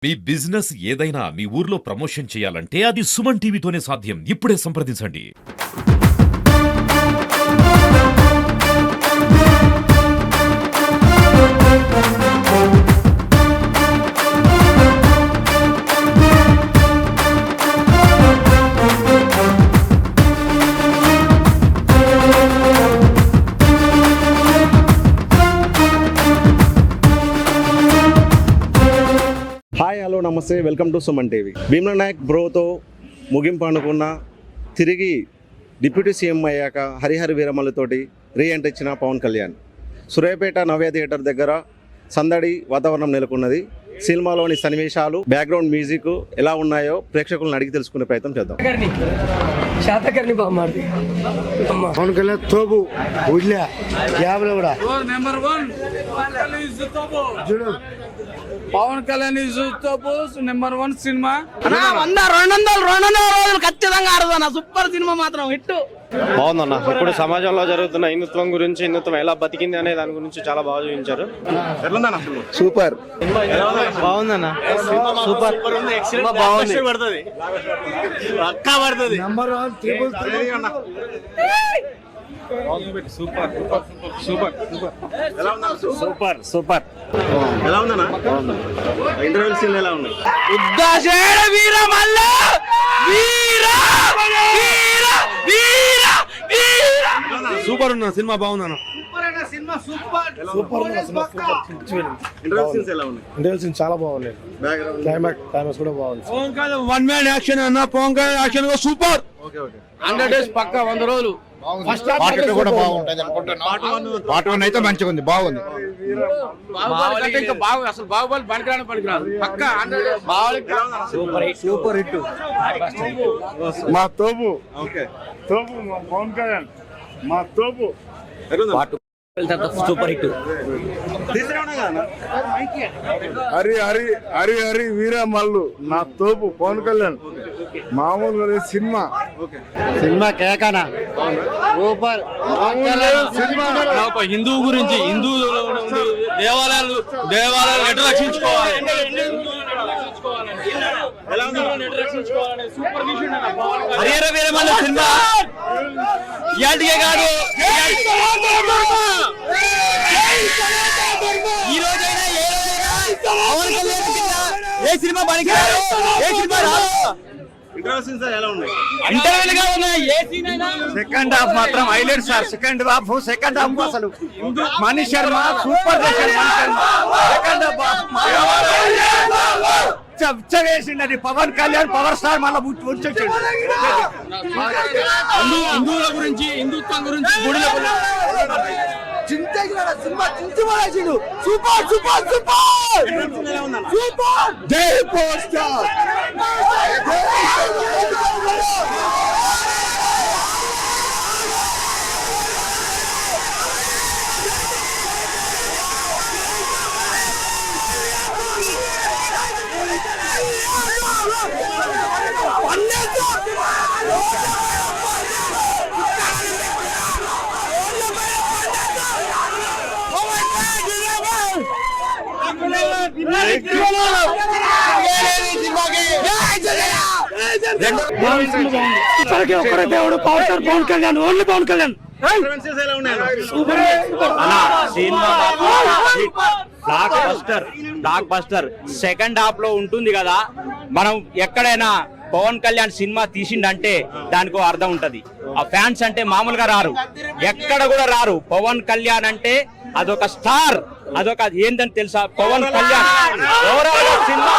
మీ business ఏదైనా మీ ఊర్లో promotion చేయాలంటే అది సుమన్ టీవీతోనే సాధ్యం. ఇప్పుడే సంప్రదించండి. హాయ్ హలో నమస్తే, welcome to Suman TV. Bheemla Nayak బ్రోతో ముగింపు అనుకున్న తిరిగి డిప్యూటీ సీఎం అయ్యాక హరిహర వీరమల్లితోటి రీఎంట్రీ ఇచ్చిన పవన్ కళ్యాణ్ సూర్యాపేట నవ్య థియేటర్ దగ్గర సందడి వాతావరణం నెలకొన్నది. సినిమాలోని సన్నివేశాలు, బ్యాక్గ్రౌండ్ మ్యూజిక్ ఎలా ఉన్నాయో ప్రేక్షకులను అడిగి తెలుసుకునే ప్రయత్నం చేద్దాం. పవన్ కళ్యాణ్ తోపు ఊళ్ళో యాభై కూడా పవన్ కళ్యాణ్ నెంబర్ 1 సినిమా 100-200 రోజులు ఖచ్చితంగా ఆడదన్న సూపర్ సినిమా మాత్రం హిట్. బాగుందన్న. ఇప్పుడు సమాజంలో జరుగుతున్న హిందుత్వం గురించి, హిందుత్వం ఎలా బతికింది అనే దాని గురించి చాలా బాగా చూపించారు. సూపర్ బాగుందన్న. సూపర్ బాగుంది. నంబర్ 1 సూపర్ ఎలా ఉందన్నా? ఇంటర్వ్యూ సీన్ ఎలా ఉన్నాయి? ఉద్దాసేన వీర మల్ల వీర వీర వీర వీర సూపర్ ఉన్న సినిమా బాగుందన్న. ఇంటర్వ్యూ సీన్స్ ఎలా ఉన్నాయి? ఇంటర్వ్యూ చాలా బాగుంది. బ్యాక్గ్రౌండ్ క్లైమాక్స్ కూడా బాగుంది. పవన్ కళ్యాణ్ 1 మ్యాన్ యాక్షన్ అన్న. Pawan Kalyan action super. 100 days పక్కా 100 రోజులు. మార్కెట్ కూడా బాగుంటుంది అనుకుంటున్నా. పార్ట్ 1 అయితే మంచిగా ఉంది, బాగుంది. ఇంకా బాగు అసలు బాహుబలి పనికిరాదు పక్కా 100 days. Super hit. మా తోపు తోపు మా పవన్ కళ్యాణ్ మా తోపు. Super hit. హరి హరి హరి హరి వీర మల్లు నా తోపు పవన్ కళ్యాణ్. మామూలుగా లేదు సినిమా. సినిమా కేకనా సూపర్. సినిమా హిందువు గురించి, హిందూ దేవాలయాలు ఎటు రక్షించుకోవాలి, హరిహర వీరమల్లి సినిమా ఇయాటికే కాదు, ఈ రోజైనా పవన్ కళ్యాణ్ ఏ సినిమా పనికిరాదు, ఏ సినిమా రాదు. ఇంటర్వ్యూ సీన్స్ ఎలా ఉన్నాయి? ఇంటర్వ్యూలుగా ఉన్నాయి. ఏ సీన్ అయినా సెకండ్ హాఫ్ మాత్రం హైలైట్ సార్. సెకండ్ హాఫ్ అసలు మణి శర్మ సూపర్ చేశాడు. సెకండ్ హాఫ్ వేసిండది పవన్ కళ్యాణ్ పవర్ స్టార్ మళ్ళీ వచ్చేసాడు. హిందువుల గురించి, హిందుత్వం గురించి, గుడిల సూపర్ సూపర్ సూపర్ సూపర్. జై పవర్ స్టార్. దేవుడు power star Pawan Kalyan, only Pawan Kalyan. Interview scenes ఎలా ఉన్నాయి? బ్లాక్ బస్టర్ సెకండ్ హాఫ్ లో ఉంటుంది కదా. మనం ఎక్కడైనా పవన్ కళ్యాణ్ సినిమా తీసిండంటే దానికి అర్థం ఉంటది. ఆ ఫ్యాన్స్ అంటే మామూలుగా రారు, ఎక్కడ కూడా రారు. పవన్ కళ్యాణ్ అంటే అదొక స్టార్, అదొక ఏందని తెలుసా? Pawan Kalyan overall cinema